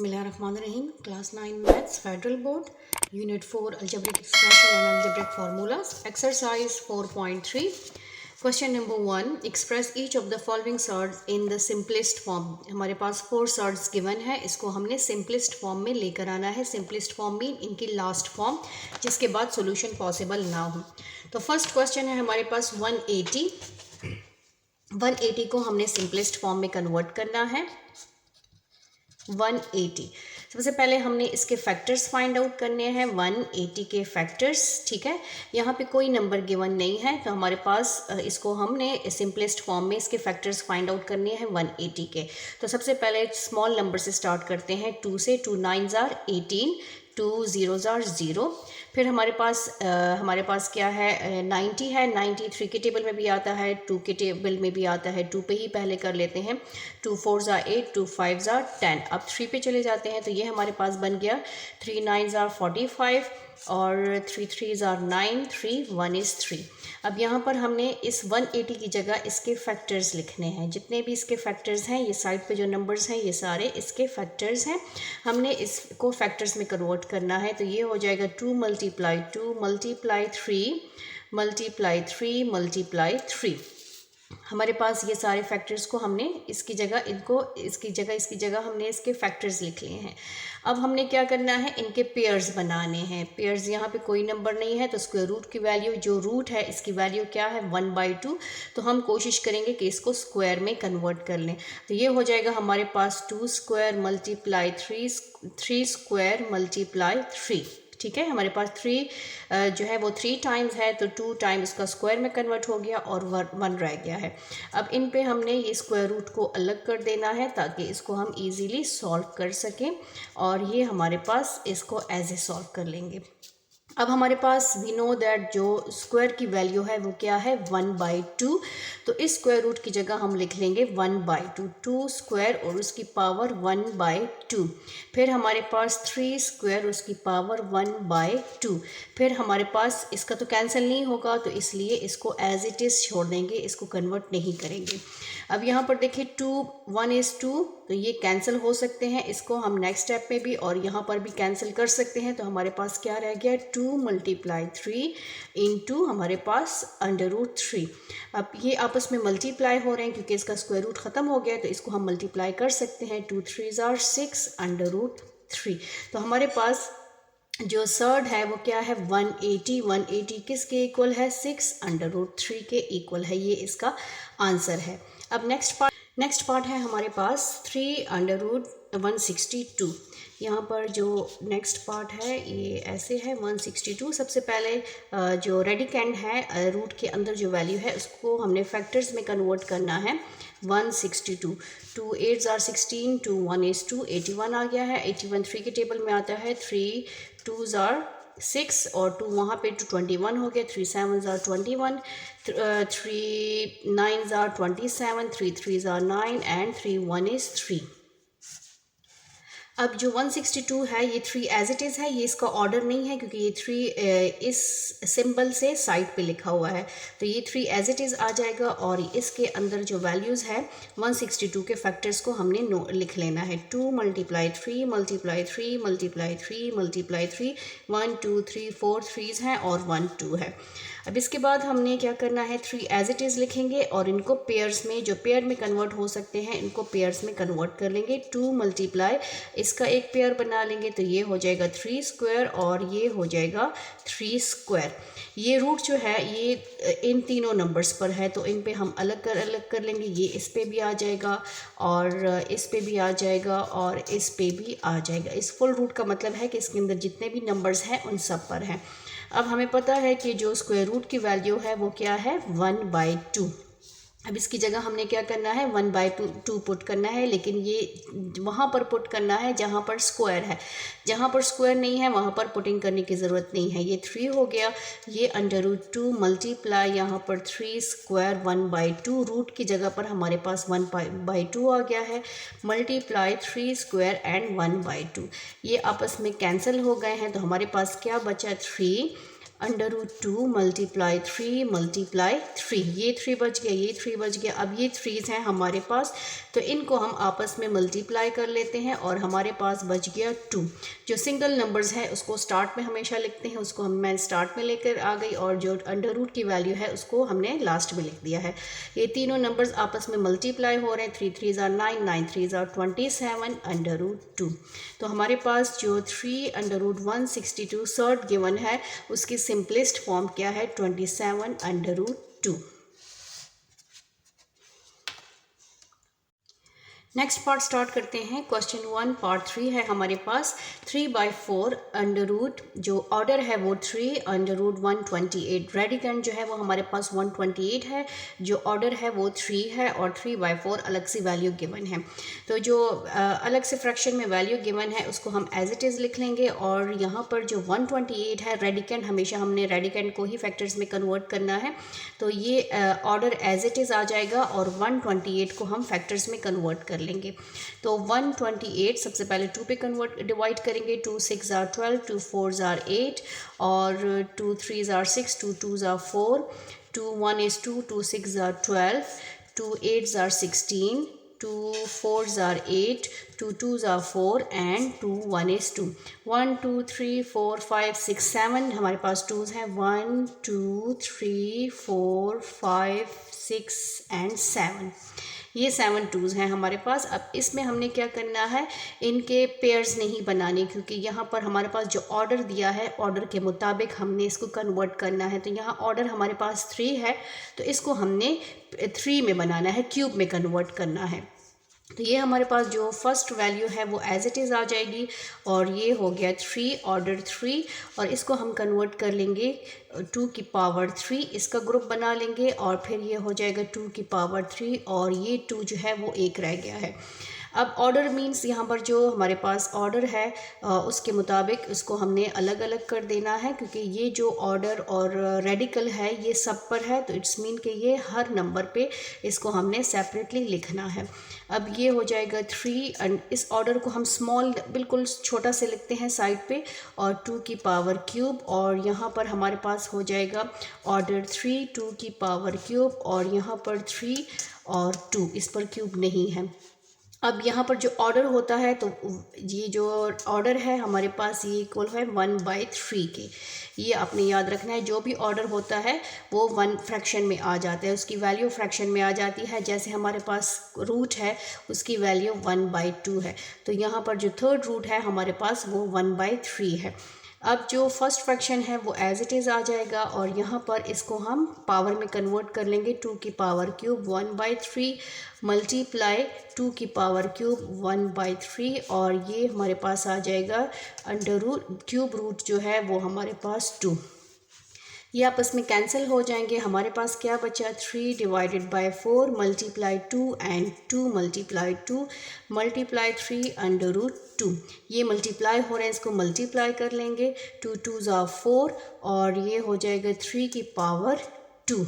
Bismillahirrahmanirrahim. Class 9 Maths Federal Board Unit 4 Algebraic Expression and Algebraic Formulas. Exercise 4.3. Question number 1. Express each of the following surds in the simplest form. हमारे पास 4 surds given है. इसको हमने simplest form में लेकर आना है. Simplest form mean इनकी last form जिसके बाद solution possible ना हो. तो first question है हमारे पास 180. 180 को हमने simplest form में convert करना है. 180 सबसे पहले हमने इसके फैक्टर्स फाइंड आउट करने हैं. 180 के फैक्टर्स. ठीक है, यहाँ पे कोई नंबर गिवन नहीं है तो हमारे पास इसको हमने सिंपलेस्ट फॉर्म में इसके फैक्टर्स फाइंड आउट करने हैं 180 के. तो सबसे पहले स्मॉल नंबर से स्टार्ट करते हैं. 2 से. 2 9s are 18, 2 zeros are 0. फिर हमारे पास क्या है 90 है. 90 3 के टेबल में भी आता है, 2 के टेबल में भी आता है. 2 पे ही पहले कर लेते हैं. 2 4s are 8, 2 5s are 10. अब 3 पे चले जाते हैं तो ये हमारे पास बन गया 3 9s are 45 और 3 3s are 9, 3 1 is 3. अब यहाँ पर हमने इस 180 की जगह इसके फैक्टर्स लिखने हैं. जितने भी इसके फैक्टर्स हैं, ये साइड पे जो नंबर्स हैं ये सारे इसके फैक्टर्स हैं. हमने इसको फैक्टर्स में कन्वर्ट करना है. तो ये हो जाएगा 2 multiply 2 multiply 3 multiply 3 multiply 3. हमारे पास ये सारे फैक्टर्स को हमने इसकी जगह हमने इसके फैक्टर्स लिख लिए हैं. अब हमने क्या करना है, इनके पेयर्स बनाने हैं. पेयर्स यहाँ पे कोई नंबर नहीं है तो स्क्वायर रूट की वैल्यू, जो रूट है इसकी वैल्यू क्या है 1/2. तो हम कोशिश करेंगे कि इसको स्क्वायर में कन्वर्ट कर लें. तो ये हो जाएगा हमारे पास 2 स्क्वायर मल्टीप्लाई 3 स्क्वायर मल्टीप्लाई 3. ठीक है, हमारे पास 3 जो है वो 3 टाइम्स है तो 2 टाइम इसका स्क्वायर में कन्वर्ट हो गया और 1 रह गया है. अब इन पे हमने ये स्क्वायर रूट को अलग कर देना है ताकि इसको हम इजीली सॉल्व कर सकें. और ये हमारे पास इसको एज ए सॉल्व कर लेंगे. अब हमारे पास वी नो दैट जो स्क्वायर की वैल्यू है वो क्या है 1/2. तो इस स्क्वायर रूट की जगह हम लिख लेंगे 1/2. 2 स्क्वायर और उसकी पावर 1/2. फिर हमारे पास 3 स्क्वायर उसकी पावर 1/2. फिर हमारे पास इसका तो कैंसिल नहीं होगा तो इसलिए इसको एज इट इज़ छोड़ देंगे, इसको कन्वर्ट नहीं करेंगे. अब यहाँ पर देखिए 2 1 is 2 तो ये कैंसिल हो सकते हैं. इसको हम नेक्स्ट स्टेप में भी और यहाँ पर भी कैंसिल कर सकते हैं. तो हमारे पास क्या रह गया 2 multiply 3 इंटू हमारे पास √3. अब ये आपस में मल्टीप्लाई हो रहे हैं क्योंकि इसका स्क्वायर रूट ख़त्म हो गया तो इसको हम मल्टीप्लाई कर सकते हैं. 2 3s are 6 √3. तो हमारे पास जो सर्ड है वो क्या है 180. 180 किसके इक्वल है 6 √3 के इक्वल है. ये इसका आंसर है. अब नेक्स्ट पार्ट है हमारे पास 3 √162. यहाँ पर जो नेक्स्ट पार्ट है ये ऐसे है 162. सबसे पहले जो रेडिकेंड है रूट के अंदर जो वैल्यू है उसको हमने फैक्टर्स में कन्वर्ट करना है. 162 2 8s are 16, 2 1 is 2, 81 आ गया है. 81 3 के टेबल में आता है. 3 2s are 6 और 2 वहाँ पे 21 हो गया. 3 7s are 21, 3 9s are 27, 3 3s are 9 and 3 1 is 3. अब जो 162 है ये 3 एज इट इज़ है. ये इसका ऑर्डर नहीं है क्योंकि ये 3 इस सिंबल से साइड पे लिखा हुआ है तो ये 3 एज इट इज़ आ जाएगा. और इसके अंदर जो वैल्यूज़ है 162 के फैक्टर्स को हमने लिख लेना है. 2 multiply 3 multiply 3 multiply 3 multiply 3 1 2 3 4 3s हैं और 1 2 है. अब इसके बाद हमने क्या करना है 3 एज इट इज़ लिखेंगे और इनको पेयर्स में, जो पेयर में कन्वर्ट हो सकते हैं इनको पेयर्स में कन्वर्ट कर लेंगे. 2 मल्टीप्लाई इसका एक पेयर बना लेंगे तो ये हो जाएगा 3 स्क्वायर और ये हो जाएगा 3 स्क्वायर. ये रूट जो है ये इन तीनों नंबर्स पर है तो इन पे हम अलग कर लेंगे. ये इस पे भी आ जाएगा और इस पे भी आ जाएगा और इस पे भी आ जाएगा. इस फुल रूट का मतलब है कि इसके अंदर जितने भी नंबर्स हैं उन सब पर हैं. अब हमें पता है कि जो स्क्वायर रूट की वैल्यू है वो क्या है 1/2. अब इसकी जगह हमने क्या करना है 1/2 पुट करना है. लेकिन ये वहाँ पर पुट करना है जहाँ पर स्क्वायर है. जहाँ पर स्क्वायर नहीं है वहाँ पर पुटिंग करने की ज़रूरत नहीं है. ये 3 हो गया. ये √2 मल्टीप्लाई यहाँ पर 3 स्क्वायर 1/2. रूट की जगह पर हमारे पास 1/2 आ गया है. Multiply 3 square and 1/2. ये आपस में कैंसिल हो गए हैं तो हमारे पास क्या बचा 3 √2 मल्टीप्लाई 3 मल्टीप्लाई 3, ये 3 बच गया, ये 3 बच गया। अब ये 3s हैं हमारे पास, तो इनको हम आपस में मल्टीप्लाई कर लेते हैं और हमारे पास बच गया 2। जो सिंगल नंबर्स हैं उसको स्टार्ट में हमेशा लिखते हैं, उसको मैं स्टार्ट में लेकर आ गई, और जो √ की वैल्यू है उसको हमने लास्ट में लिख दिया है। ये तीनों नंबर्स आपस में मल्टीप्लाई हो रहे हैं, 3 3s are 9, 9 3s are 27 √2। तो हमारे पास जो 3 √162 सर्ड गिवन है उसकी सिंपलेस्ट फॉर्म क्या है, 27 √2। नेक्स्ट पार्ट स्टार्ट करते हैं। क्वेश्चन 1 पार्ट 3 है हमारे पास। 3/4 √ जो ऑर्डर है वो 3 √128। रेडिकेंड जो है वो हमारे पास 128 है, जो ऑर्डर है वो 3 है, और 3/4 अलग सी वैल्यू गिवन है। तो जो अलग से फ्रैक्शन में वैल्यू गिवन है उसको हम एज इट इज़ लिख लेंगे, और यहाँ पर जो 128 है रेडिकेंड, हमेशा हमने रेडिकेंड को ही फैक्टर्स में कन्वर्ट करना है, तो ये ऑर्डर एज इट इज़ आ जाएगा, और 128 को हम फैक्टर्स में कन्वर्ट कर लेंगे। तो 128 सबसे पहले 2 पे डिवाइड करेंगे। 2 6 are 12, 2 4s are 8, और 2 3s are 6, 2 2s are 4, 2 1 is 2, 2 6 are 12, 2 8s are 16, 2 4s are 8, 2 2s are 4, and 2 1 is 2। 1 2 3 4 5 6 7 हमारे पास 2s हैं। 1 2 3 4 5 6 and 7, ये 7 2s हैं हमारे पास। अब इसमें हमने क्या करना है, इनके पेयर्स नहीं बनाने, क्योंकि यहाँ पर हमारे पास जो ऑर्डर दिया है ऑर्डर के मुताबिक हमने इसको कन्वर्ट करना है। तो यहाँ ऑर्डर हमारे पास 3 है, तो इसको हमने 3 में बनाना है, क्यूब में कन्वर्ट करना है। तो ये हमारे पास जो फर्स्ट वैल्यू है वो एज इट इज़ आ जाएगी, और ये हो गया 3 ऑर्डर 3, और इसको हम कन्वर्ट कर लेंगे 2 की पावर 3, इसका ग्रुप बना लेंगे, और फिर ये हो जाएगा 2 की पावर 3, और ये 2 जो है वो 1 रह गया है। अब ऑर्डर मीन्स यहाँ पर जो हमारे पास ऑर्डर है उसके मुताबिक इसको हमने अलग अलग कर देना है, क्योंकि ये जो ऑर्डर और रेडिकल है ये सब पर है, तो इट्स मीन कि ये हर नंबर पे इसको हमने सेपरेटली लिखना है। अब ये हो जाएगा 3, एंड इस ऑर्डर को हम स्मॉल बिल्कुल छोटा से लिखते हैं साइड पे, और 2 की पावर क्यूब, और यहाँ पर हमारे पास हो जाएगा ऑर्डर 3 2 की पावर क्यूब, और यहाँ पर 3 और 2, इस पर क्यूब नहीं है। अब यहाँ पर जो ऑर्डर होता है, तो ये जो ऑर्डर है हमारे पास ये इक्वल है 1/3 के। ये आपने याद रखना है, जो भी ऑर्डर होता है वो 1 फ्रैक्शन में आ जाता है, उसकी वैल्यू फ्रैक्शन में आ जाती है। जैसे हमारे पास रूट है उसकी वैल्यू 1/2 है, तो यहाँ पर जो थर्ड रूट है हमारे पास वो 1/3 है। अब जो फर्स्ट फ्रैक्शन है वो एज इट इज़ आ जाएगा, और यहाँ पर इसको हम पावर में कन्वर्ट कर लेंगे। 2 की पावर क्यूब 1/3 मल्टीप्लाई 2 की पावर क्यूब 1/3, और ये हमारे पास आ जाएगा क्यूब रूट जो है वो हमारे पास 2। ये आपस में कैंसिल हो जाएंगे। हमारे पास क्या बचा, 3 / 4 मल्टीप्लाई 2 एंड 2 मल्टीप्लाई 2 मल्टीप्लाई 3 √2। ये मल्टीप्लाई हो रहे हैं, इसको मल्टीप्लाई कर लेंगे। 2 2s are 4, और ये हो जाएगा 3 की पावर 2।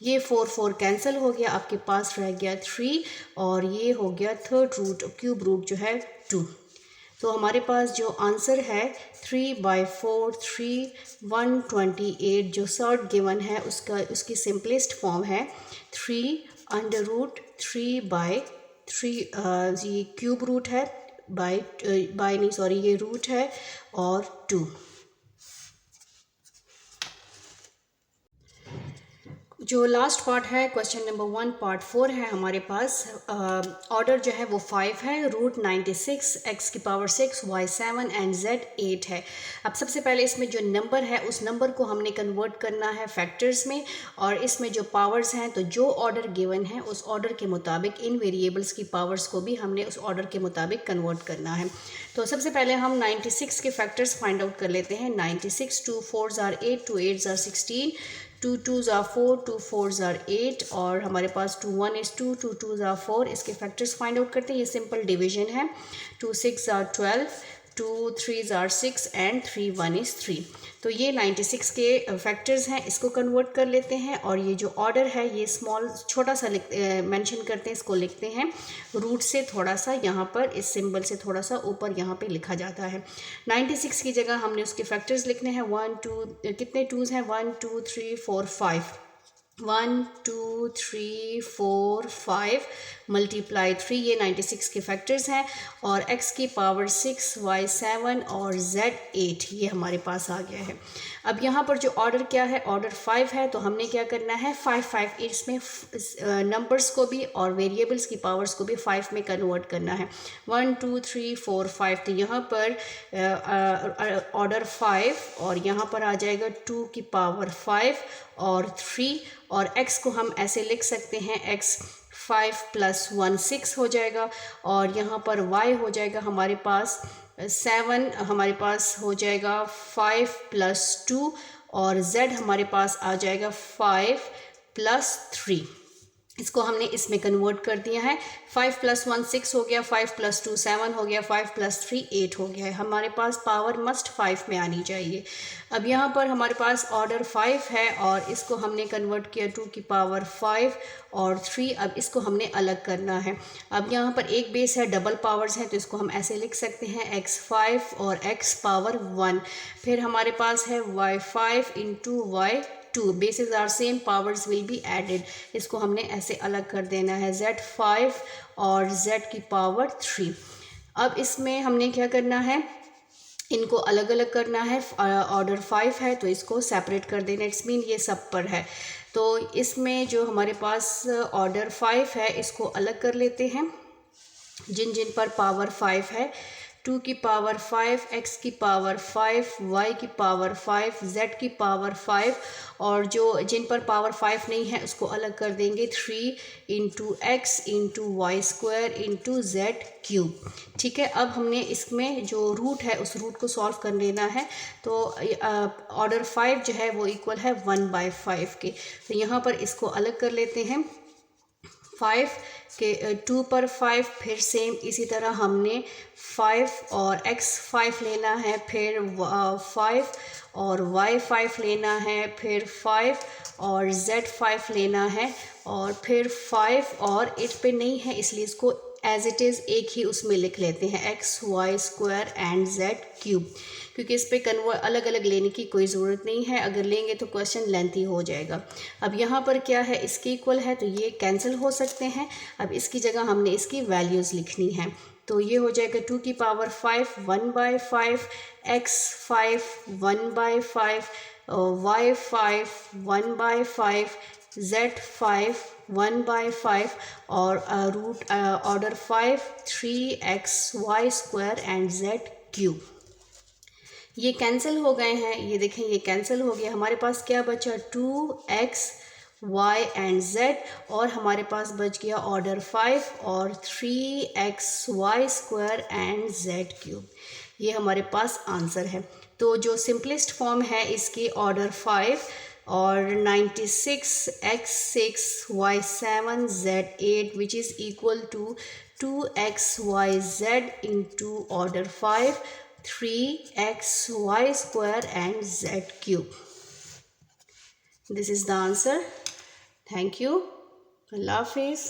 ये 4 4 कैंसिल हो गया, आपके पास रह गया 3, और ये हो गया थर्ड रूट क्यूब रूट जो है 2। तो हमारे पास जो आंसर है 3/4 3 128 जो सर्ड गिवन है उसकी सिंपलेस्ट फॉर्म है 3 √3/3 ये क्यूब रूट है ये रूट है और 2। जो लास्ट पार्ट है क्वेश्चन नंबर 1 पार्ट 4 है हमारे पास। ऑर्डर जो है वो 5 है, रूट 96 x की पावर 6 y 7 एंड z 8 है। अब सबसे पहले इसमें जो नंबर है उस नंबर को हमने कन्वर्ट करना है फैक्टर्स में, और इसमें जो पावर्स हैं तो जो ऑर्डर गिवन है उस ऑर्डर के मुताबिक इन वेरिएबल्स की पावर्स को भी हमने उस ऑर्डर के मुताबिक कन्वर्ट करना है। तो सबसे पहले हम 96 के फैक्टर्स फाइंड आउट कर लेते हैं। 96 2 4s are 8 2 8s are 16 2 2s are 4 2 4s are 8, और हमारे पास 2 1 is 2 2 2s are 4। इसके फैक्टर्स फाइंड आउट करते हैं, ये सिंपल डिवीजन है। 2 6 are 12 2 3s are 6 and 3 1 is 3। तो ये 96 के फैक्टर्स हैं, इसको कन्वर्ट कर लेते हैं। और ये जो ऑर्डर है ये स्मॉल छोटा सा मेंशन करते हैं, इसको लिखते हैं रूट से थोड़ा सा यहाँ पर इस सिंबल से थोड़ा सा ऊपर यहाँ पे लिखा जाता है। 96 की जगह हमने उसके फैक्टर्स लिखने हैं। 1 2 कितने टूज़ हैं, 1 2 3 4 5, 1 2 3 4 5 मल्टीप्लाई 3, ये 96 के फैक्टर्स हैं। और x की पावर 6, y 7 और z 8 ये हमारे पास आ गया है। अब यहाँ पर जो ऑर्डर क्या है, ऑर्डर 5 है, तो हमने क्या करना है 5 5 इसमें नंबर्स को भी और वेरिएबल्स की पावर्स को भी 5 में कन्वर्ट करना है। 1 2 3 4 5, तो यहाँ पर ऑर्डर 5 और यहाँ पर आ जाएगा 2 की पावर 5 और 3, और x को हम ऐसे लिख सकते हैं x 5 + 1 6 हो जाएगा। और यहाँ पर y हो जाएगा हमारे पास 7, हमारे पास हो जाएगा 5 + 2, और z हमारे पास आ जाएगा 5 + 3। इसको हमने इसमें कन्वर्ट कर दिया है। 5 + 1 6 हो गया, 5 + 2 7 हो गया, 5 + 3 8 हो गया है। हमारे पास पावर मस्ट 5 में आनी चाहिए। अब यहाँ पर हमारे पास ऑर्डर 5 है और इसको हमने कन्वर्ट किया 2 की पावर 5 और 3। अब इसको हमने अलग करना है। अब यहाँ पर एक बेस है, डबल पावर्स हैं, तो इसको हम ऐसे लिख सकते हैं x5 और x पावर 1। फिर हमारे पास है y5 × y2, bases are same, powers will be added. इसको हमने ऐसे अलग कर देना है, z5 और z की पावर 3। अब इसमें हमने क्या करना है, इनको अलग अलग करना है। ऑर्डर 5 है तो इसको सेपरेट कर देना, इट्स मीन ये सब पर है। तो इसमें जो हमारे पास ऑर्डर 5 है इसको अलग कर लेते हैं, जिन जिन पर पावर 5 है। 2 की पावर 5, x की पावर 5, y की पावर 5, z की पावर 5, और जो जिन पर पावर 5 नहीं है उसको अलग कर देंगे 3 × x × y² × z³। ठीक है, अब हमने इसमें जो रूट है उस रूट को सॉल्व कर लेना है। तो ऑर्डर 5 जो है वो इक्वल है 1/5 के। तो यहाँ पर इसको अलग कर लेते हैं। 5 के 2 पर 5, फिर सेम इसी तरह हमने 5 और x5 लेना है, फिर 5 और y5 लेना है, फिर 5 और z5 लेना है, और फिर 5 और इस पे नहीं है इसलिए इसको एज इट इज़ एक ही उसमें लिख लेते हैं, x² एंड z³, क्योंकि इस पे अलग अलग लेने की कोई ज़रूरत नहीं है। अगर लेंगे तो क्वेश्चन लेंथी हो जाएगा। अब यहाँ पर क्या है, इसके इक्वल है तो ये कैंसिल हो सकते हैं। अब इसकी जगह हमने इसकी वैल्यूज़ लिखनी है, तो ये हो जाएगा 2 की पावर 5 1/5, x5 1/5, y5 1/5, z5 1/5, और root order 5 3xy² and z³। ये कैंसिल हो गए हैं, ये देखें ये कैंसिल हो गया। हमारे पास क्या बचा, 2x y एंड z, और हमारे पास बच गया ऑर्डर 5 और 3xy² एंड z³। ये हमारे पास आंसर है। तो जो सिंपलेस्ट फॉर्म है इसकी ऑर्डर 5 और 96 x6 y7 z8 which is equal to 2xyz × order 5 3xy² and z³. This is the answer. Thank you. Allah Hafiz.